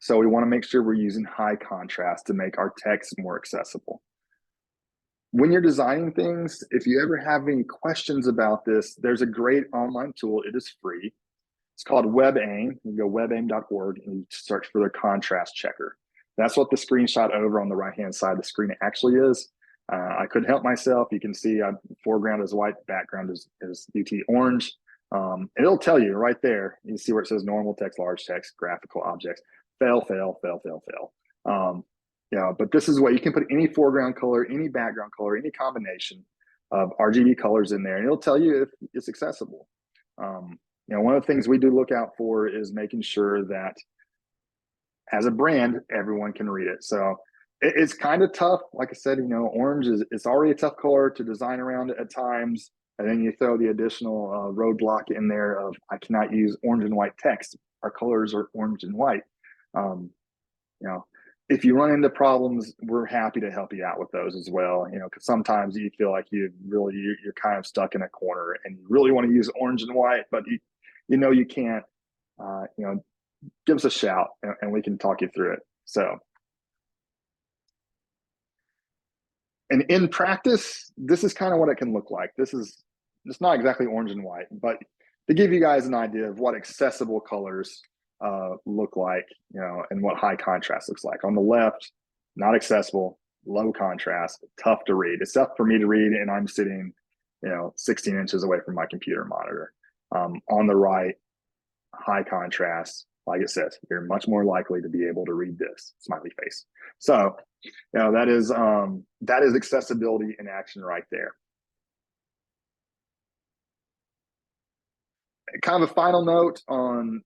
So we want to make sure we're using high contrast to make our text more accessible. When you're designing things, if you ever have any questions about this, there's a great online tool. It is free. It's called WebAIM. You go webaim.org and you search for the contrast checker. That's what the screenshot over on the right-hand side of the screen actually is. I couldn't help myself. You can see foreground is white, background is UT orange. And it'll tell you right there. You see where it says normal text, large text, graphical objects, fail. But this is what you can put any foreground color, any background color, any combination of RGB colors in there, and it'll tell you if it's accessible. One of the things we do look out for is making sure that as a brand, everyone can read it. So it's kind of tough. Like I said, orange it's already a tough color to design around at times. And then you throw the additional roadblock in there of I cannot use orange and white text. Our colors are orange and white. If you run into problems, we're happy to help you out with those as well. Because sometimes you feel like you're kind of stuck in a corner and you really want to use orange and white, but you can't. Give us a shout and we can talk you through it. So, and in practice, this is kind of what it can look like. It's not exactly orange and white, but to give you guys an idea of what accessible colors look like, and what high contrast looks like. On the left, not accessible. low contrast, tough to read. It's tough for me to read, and I'm sitting, 16 inches away from my computer monitor. On the right, high contrast, like it says, you're much more likely to be able to read this, smiley face. So, that is accessibility in action right there. Kind of a final note on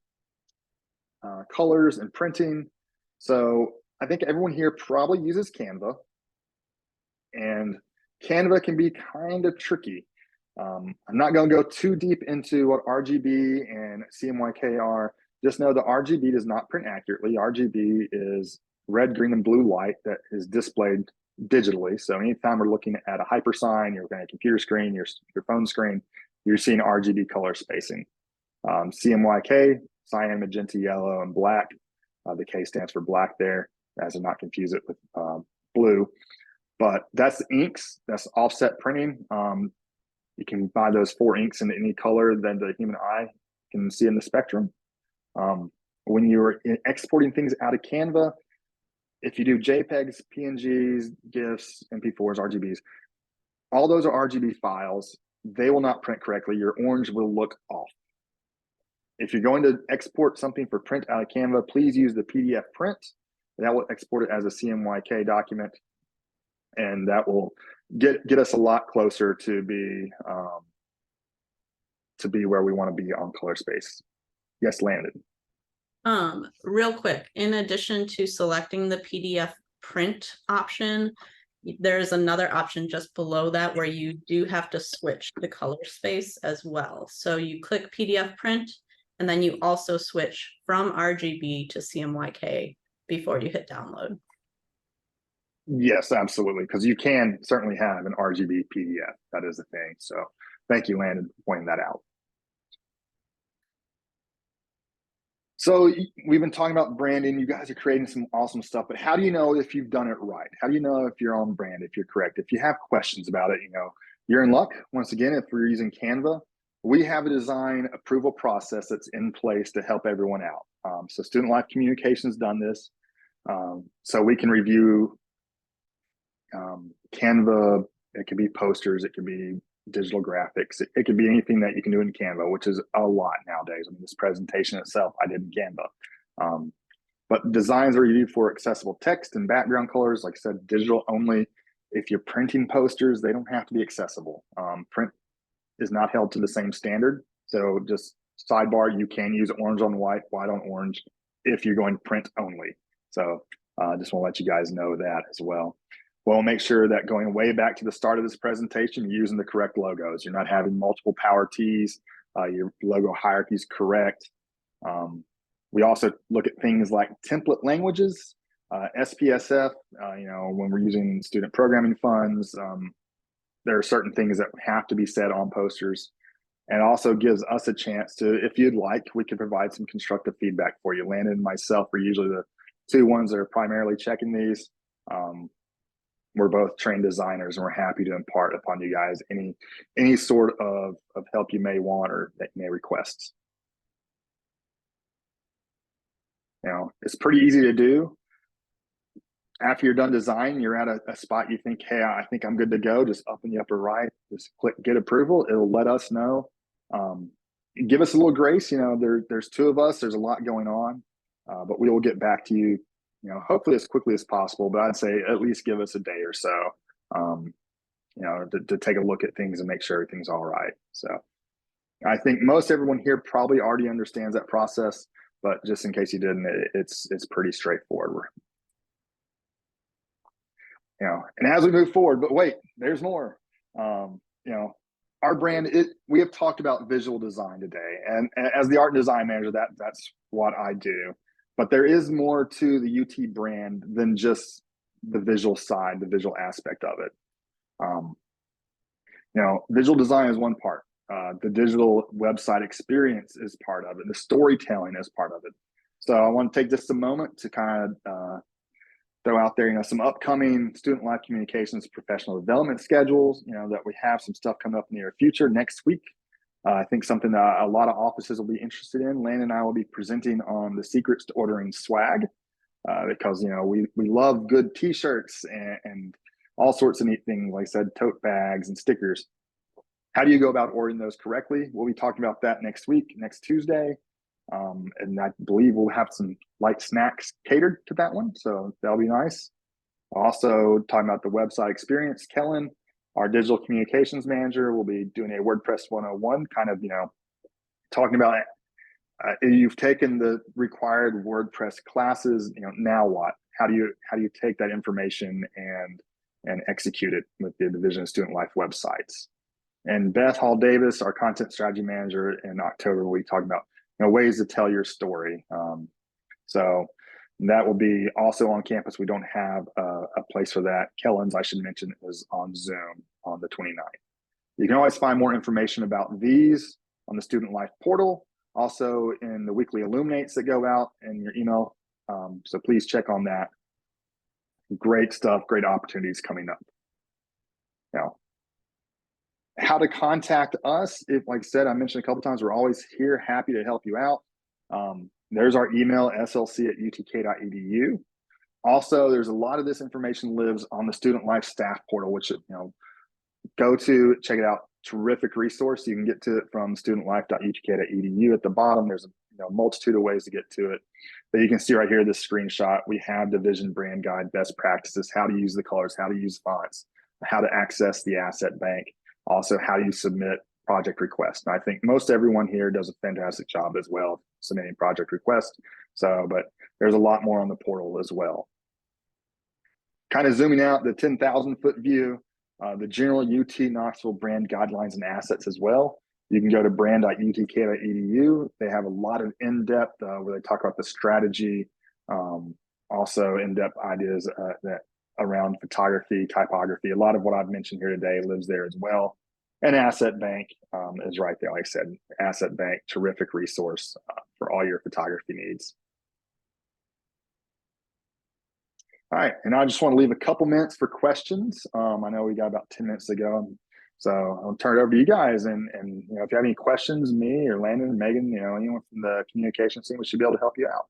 colors and printing. So I think everyone here probably uses Canva, and Canva can be kind of tricky. I'm not going to go too deep into what RGB and CMYK are. Just know the RGB does not print accurately. RGB is red, green, and blue light that is displayed digitally. So anytime we're looking at a hypersign, you're looking at a computer screen, your phone screen, you're seeing RGB color spacing. CMYK, cyan, magenta, yellow, and black. The K stands for black there, as to not confuse it with blue. But that's the inks, that's offset printing. You can buy those 4 inks in any color that the human eye can see in the spectrum. When you're exporting things out of Canva, if you do JPEGs, PNGs, GIFs, MP4s, RGBs, all those are RGB files. They will not print correctly. Your orange will look off. If you're going to export something for print out of Canva, please use the PDF print. That will export it as a CMYK document, and that will get us a lot closer to be where we want to be on color space. Yes, Landon. Real quick, in addition to selecting the PDF print option, there's another option just below that where you do have to switch the color space as well. So you click PDF print, and then you also switch from RGB to CMYK before you hit download. Yes, absolutely, because you can certainly have an RGB PDF. That is the thing. So thank you, Landon, for pointing that out. So we've been talking about branding. You guys are creating some awesome stuff, but how do you know if you've done it right? How do you know if you're on brand, if you're correct? If you have questions about it, you're in luck. Once again, if we're using Canva, we have a design approval process that's in place to help everyone out. So Student Life Communications done this. So we can review Canva. It could be posters, it could be digital graphics, it could be anything that you can do in Canva, which is a lot nowadays. I mean, this presentation itself I did in Canva. But designs are reviewed for accessible text and background colors. Like I said, digital only. If you're printing posters, they don't have to be accessible. Print is not held to the same standard. So just sidebar, you can use orange on white, white on orange if you're going print only. So just want to let you guys know that as well. We'll make sure that going way back to the start of this presentation, you're using the correct logos. You're not having multiple power T's. Your logo hierarchy is correct. We also look at things like template languages, SPSF. When we're using student programming funds, there are certain things that have to be said on posters, and also gives us a chance to, if you'd like, we can provide some constructive feedback for you. Landon and myself are usually the 2 ones that are primarily checking these. We're both trained designers, and we're happy to impart upon you guys any sort of help you may want or that you may request. It's pretty easy to do. After you're done design, you're at a spot you think, hey, I think I'm good to go. Just up in the upper right, just click get approval. It'll let us know. Give us a little grace. There's 2 of us. There's a lot going on, but we will get back to you, hopefully as quickly as possible. But I'd say at least give us a day or so, to take a look at things and make sure everything's all right. So I think most everyone here probably already understands that process, but just in case you didn't, it's pretty straightforward. And as we move forward, but wait, there's more. Our brand, we have talked about visual design today, and as the art and design manager, that's what I do. But there is more to the UT brand than just the visual side, the visual aspect of it. Visual design is one part. The digital website experience is part of it. The storytelling is part of it. So I want to take just a moment to kind of throw out there, some upcoming Student Life Communications professional development schedules, that we have some stuff coming up in the near future next week. I think something that a lot of offices will be interested in. Landon and I will be presenting on the secrets to ordering swag. because, you know, we love good t-shirts and all sorts of neat things. Like I said, tote bags and stickers. How do you go about ordering those correctly? We'll be talking about that next week, next Tuesday. And I believe we'll have some light snacks catered to that one. So that'll be nice. Also talking about the website experience, Kellen, our digital communications manager, will be doing a WordPress 101, kind of, you know, talking about you've taken the required WordPress classes, you know, now what? How do you take that information and execute it with the Division of Student Life websites? And Beth Hall Davis, our content strategy manager, in October, we'll be talking about, you know, ways to tell your story. So that will be also on campus. We don't have a place for that. Kellen's, I should mention, is on Zoom on the 29th. You can always find more information about these on the Student Life portal, also in the weekly illuminates that go out in your email. So please check on that. Great stuff, great opportunities coming up. Now, how to contact us. If, like I said, I mentioned a couple times, we're always here, happy to help you out. There's our email, slc@utk.edu. Also, there's a lot of this information lives on the Student Life staff portal, which, you know, go to, check it out. Terrific resource. You can get to it from studentlife.utk.edu. At the bottom, there's a multitude of ways to get to it. But you can see right here, this screenshot, we have Division Brand Guide, best practices, how to use the colors, how to use fonts, how to access the asset bank, also how you submit project requests. And I think most everyone here does a fantastic job as well submitting project requests. So, but there's a lot more on the portal as well. Kind of zooming out the 10,000-foot view, the general UT Knoxville brand guidelines and assets as well. You can go to brand.utk.edu. They have a lot of in-depth where they talk about the strategy, also in-depth ideas that around photography, typography. A lot of what I've mentioned here today lives there as well. And Asset Bank is right there. Like I said, Asset Bank, terrific resource for all your photography needs. All right, and I just want to leave a couple minutes for questions. I know we got about 10 minutes to go, so I'll turn it over to you guys. And you know, if you have any questions, me or Landon, Megan, you know, anyone from the communications team, we should be able to help you out.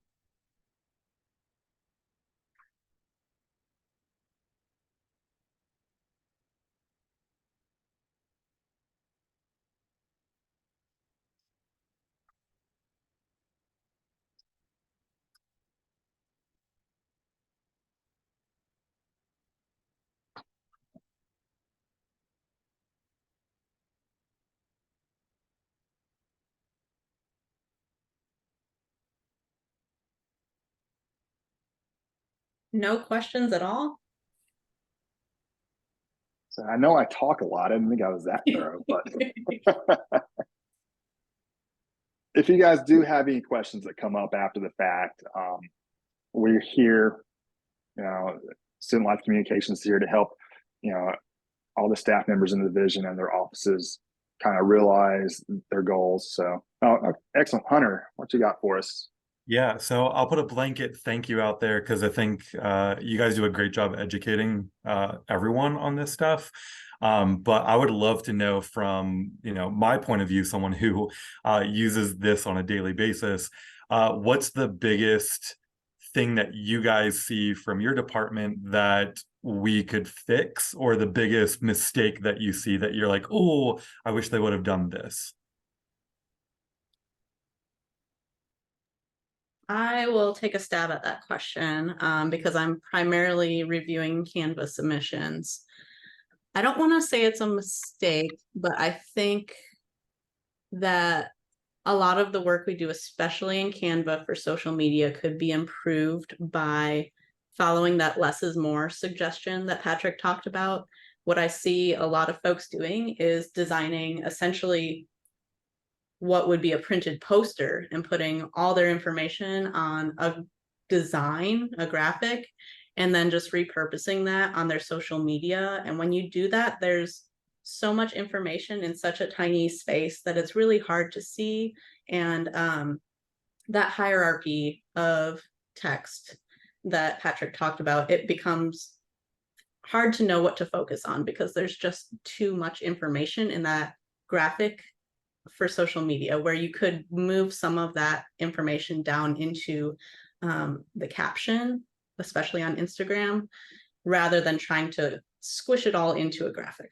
No questions at all? So I know I talk a lot. I didn't think I was that thorough, but if you guys do have any questions that come up after the fact, we're here, you know, Student Life Communications is here to help, you know, all the staff members in the division and their offices kind of realize their goals. So, excellent. Hunter, what you got for us? Yeah, so I'll put a blanket thank you out there because I think you guys do a great job educating everyone on this stuff. But I would love to know from, you know, my point of view, someone who uses this on a daily basis, what's the biggest thing that you guys see from your department that we could fix, or the biggest mistake that you see that you're like, oh, I wish they would have done this? I will take a stab at that question because I'm primarily reviewing Canvas submissions. I don't want to say it's a mistake, but I think that a lot of the work we do, especially in Canva for social media, could be improved by following that less is more suggestion that Patrick talked about. What I see a lot of folks doing is designing essentially what would be a printed poster and putting all their information on a design, a graphic, and then just repurposing that on their social media. And when you do that, there's so much information in such a tiny space that it's really hard to see. And that hierarchy of text that Patrick talked about, it becomes hard to know what to focus on because there's just too much information in that graphic for social media, where you could move some of that information down into the caption, especially on Instagram, rather than trying to squish it all into a graphic.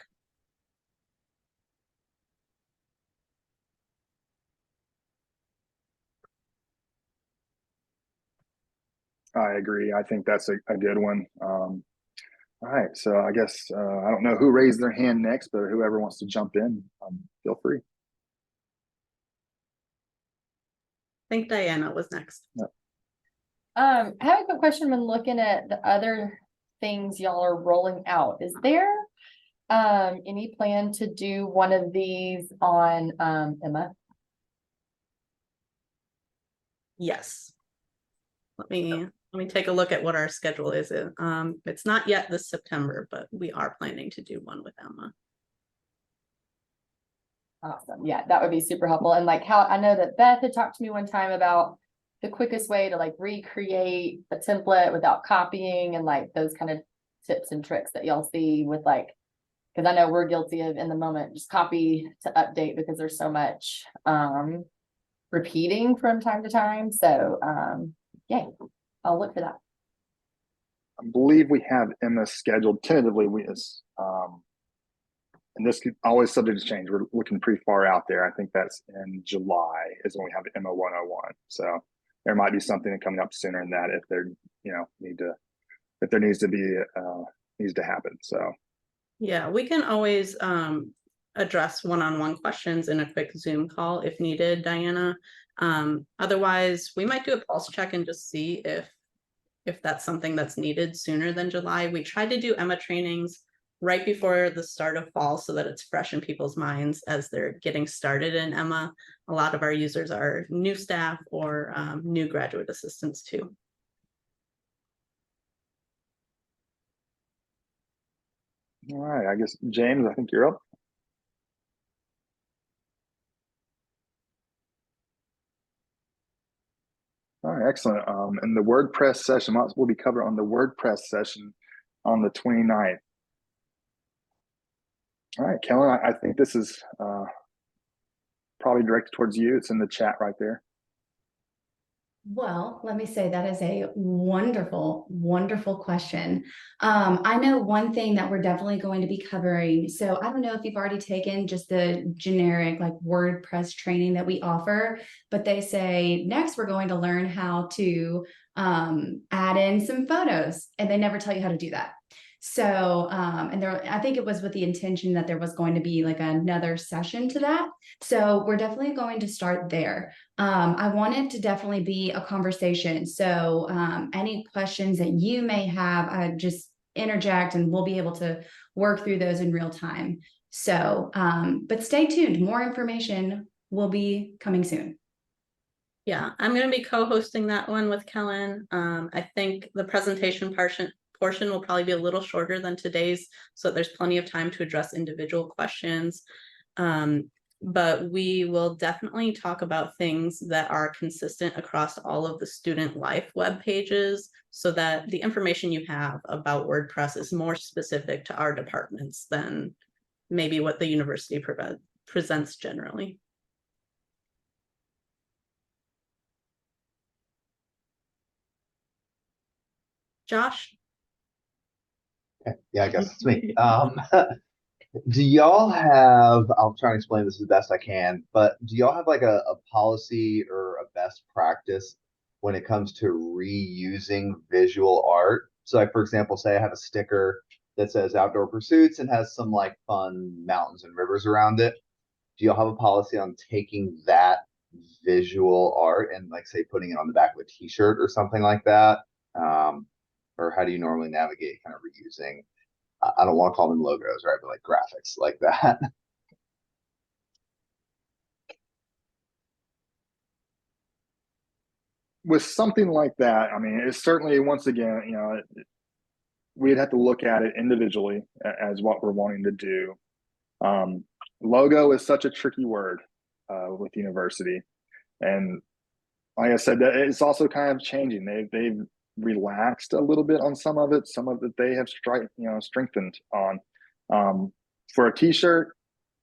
I agree. I think that's a good one. All right. So I guess I don't know who raised their hand next, but whoever wants to jump in, feel free. I think Diana was next. Yep. I have a quick question when looking at the other things y'all are rolling out. Is there any plan to do one of these on Emma? Yes. Let me take a look at what our schedule is. It's not yet this September, but we are planning to do one with Emma. Awesome. Yeah, that would be super helpful. And like how I know that Beth had talked to me one time about the quickest way to like recreate a template without copying and like those kind of tips and tricks that y'all see with like, because I know we're guilty of in the moment, just copy to update because there's so much repeating from time to time. So yeah, I'll look for that. I believe we have Emma scheduled tentatively. And this could always subject to change. We're looking pretty far out there. I think that's in July is when we have Emma 101. So there might be something coming up sooner than that if there, if there needs to happen. So yeah, we can always address one-on-one questions in a quick Zoom call if needed, Diana. Otherwise, we might do a pulse check and just see if that's something that's needed sooner than July. We tried to do Emma trainings right before the start of fall so that it's fresh in people's minds as they're getting started in Emma. A lot of our users are new staff or new graduate assistants too. all right, I guess James, I think you're up. All right, excellent. And the WordPress session will be covered on the WordPress session on the 29th. All right, Kellen, I think this is probably directed towards you. It's in the chat right there. Well, let me say that is a wonderful, wonderful question. I know one thing that we're definitely going to be covering. So I don't know if you've already taken just the generic like WordPress training that we offer, but they say next we're going to learn how to add in some photos, and they never tell you how to do that. So, and I think it was with the intention that there was going to be like another session to that. So we're definitely going to start there. I want it to definitely be a conversation. So, any questions that you may have, just interject and we'll be able to work through those in real time. So, but stay tuned. More information will be coming soon. Yeah, I'm going to be co-hosting that one with Kellen. I think the presentation portion will probably be a little shorter than today's, so there's plenty of time to address individual questions. But we will definitely talk about things that are consistent across all of the student life web pages so that the information you have about WordPress is more specific to our departments than maybe what the university presents generally. Josh? Yeah, I guess it's me. Do y'all have, I'll try and explain this as best I can, but do y'all have like a policy or a best practice when it comes to reusing visual art? So like, for example, say I have a sticker that says outdoor pursuits and has some like fun mountains and rivers around it. Do y'all have a policy on taking that visual art and like say putting it on the back of a t-shirt or something like that? Or how do you normally navigate kind of reusing? I don't want to call them logos, right? But like graphics like that. With something like that, I mean, it's certainly, once again, we'd have to look at it individually as what we're wanting to do. Logo is such a tricky word with the university. And like I said, that it's also kind of changing. They've relaxed a little bit on some of it they have strengthened on. For a t-shirt,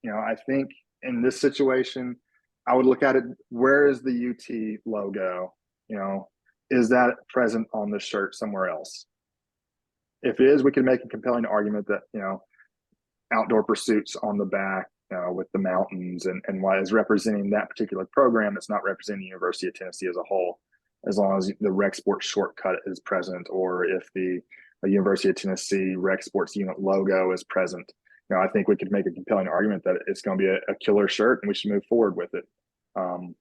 I think in this situation I would look at it, where is the UT logo? is that present on the shirt somewhere else? If it is, we can make a compelling argument that, you know, outdoor pursuits on the back, with the mountains and what is representing that particular program, it's not representing the University of Tennessee as a whole, as long as the rec sports shortcut is present, or if the University of Tennessee rec sports unit logo is present. You know, I think we could make a compelling argument that it's going to be a killer shirt and we should move forward with it. You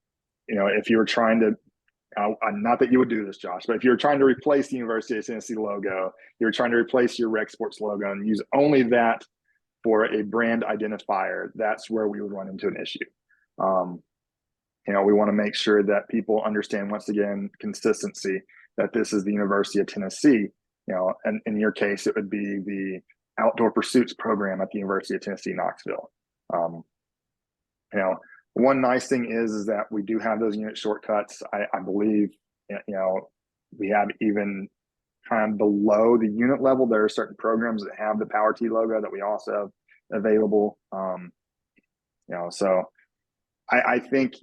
know, if you were trying to, not that you would do this, Josh, but if you were trying to replace the University of Tennessee logo, you were trying to replace your rec sports logo and use only that for a brand identifier, that's where we would run into an issue. You know, we want to make sure that people understand, once again, consistency, that this is the University of Tennessee, you know, and in your case, it would be the outdoor pursuits program at the University of Tennessee, Knoxville. You know, one nice thing is that we do have those unit shortcuts. I believe, you know, we have even kind of below the unit level, there are certain programs that have the Power T logo that we also have available. You know, so I think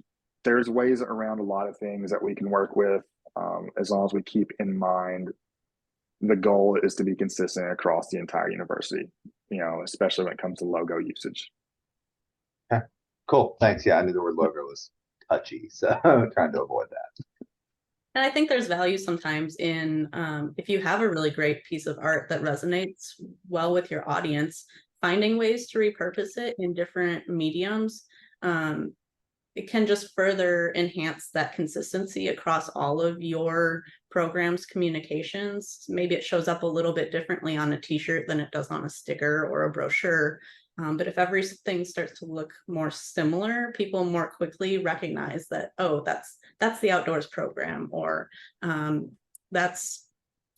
there's ways around a lot of things that we can work with, as long as we keep in mind the goal is to be consistent across the entire university, you know, especially when it comes to logo usage. Okay, cool. Thanks. Yeah, I knew the word logo was touchy, so trying to avoid that. And I think there's value sometimes in, if you have a really great piece of art that resonates well with your audience, finding ways to repurpose it in different mediums. It can just further enhance that consistency across all of your program's communications. Maybe it shows up a little bit differently on a t-shirt than it does on a sticker or a brochure. But if everything starts to look more similar, people more quickly recognize that, oh, that's the outdoors program, or that's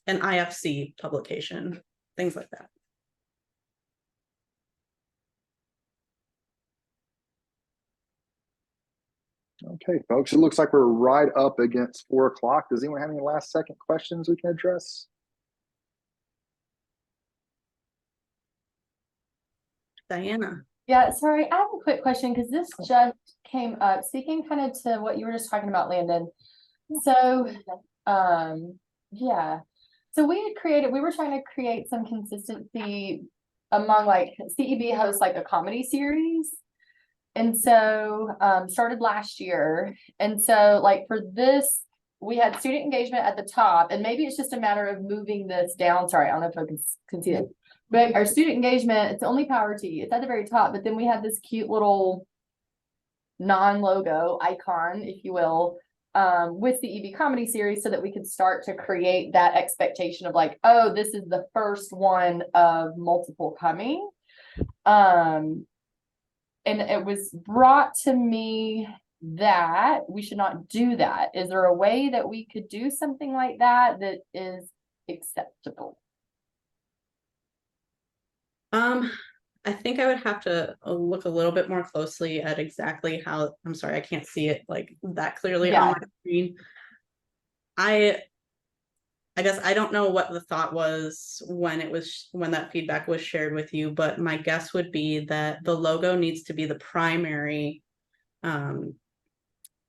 an IFC publication, things like that. Okay, folks, it looks like we're right up against 4 o'clock. Does anyone have any last second questions we can address? Diana. Yeah, sorry, I have a quick question because this just came up, speaking kind of to what you were just talking about, Landon. So, yeah. So we were trying to create some consistency among, like, CEB hosts like a comedy series. And so started last year. And so, like, for this, we had student engagement at the top, and maybe it's just a matter of moving this down. Sorry, I don't know if I can see it. But our student engagement, it's only Power T. It's at the very top, but then we have this cute little non-logo icon, if you will, with the EB comedy series, so that we could start to create that expectation of, like, oh, this is the first one of multiple coming. And it was brought to me that we should not do that. Is there a way that we could do something like that that is acceptable? I think I would have to look a little bit more closely at exactly how, I'm sorry, I can't see it like that clearly on my screen. I guess I don't know what the thought was when that feedback was shared with you, but my guess would be that the logo needs to be the primary, you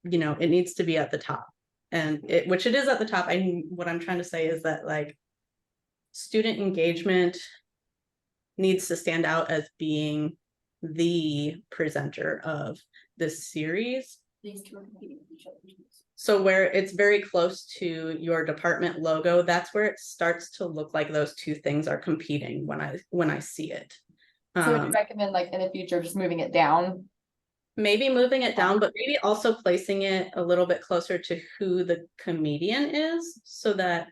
know, it needs to be at the top, and which it is at the top. What I'm trying to say is that, like, student engagement needs to stand out as being the presenter of this series. These two are competing with each other. So where it's very close to your department logo, that's where it starts to look like those two things are competing when I see it. So would you recommend, like, in the future, just moving it down? Maybe moving it down, but maybe also placing it a little bit closer to who the comedian is, so that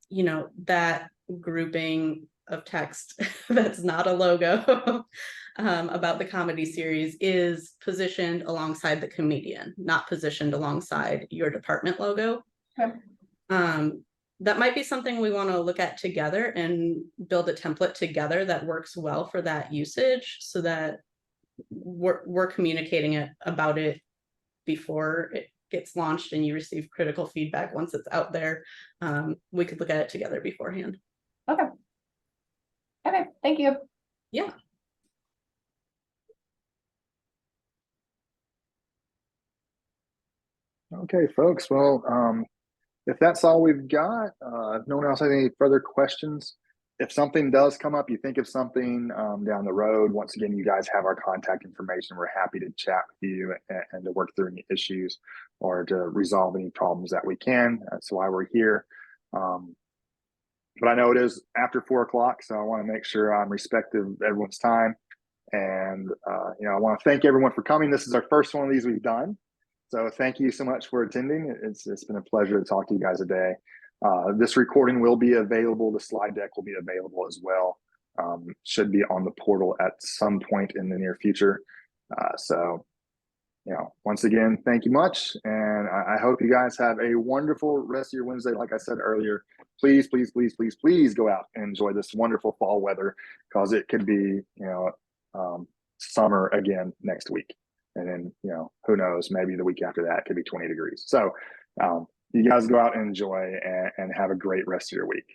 you know, that grouping of text that's not a logo about the comedy series is positioned alongside the comedian, not positioned alongside your department logo. Okay. That might be something we want to look at together and build a template together that works well for that usage, so that we're communicating about it before it gets launched and you receive critical feedback once it's out there. We could look at it together beforehand. Okay. Okay, thank you. Yeah. Okay, folks. Well, if that's all we've got, if no one else has any further questions, if something does come up, you think of something down the road, once again, you guys have our contact information. We're happy to chat with you and to work through any issues or to resolve any problems that we can. That's why we're here. But I know it is after 4 o'clock, so I want to make sure I'm respectful of everyone's time. And, I want to thank everyone for coming. This is our first one of these we've done. So thank you so much for attending. It's been a pleasure to talk to you guys today. This recording will be available. The slide deck will be available as well. Should be on the portal at some point in the near future. Once again, thank you much. And I hope you guys have a wonderful rest of your Wednesday. Like I said earlier, please, please, please, please, please go out and enjoy this wonderful fall weather, because it could be, summer again next week. And then, who knows, maybe the week after that it could be 20 degrees. So you guys go out and enjoy and have a great rest of your week.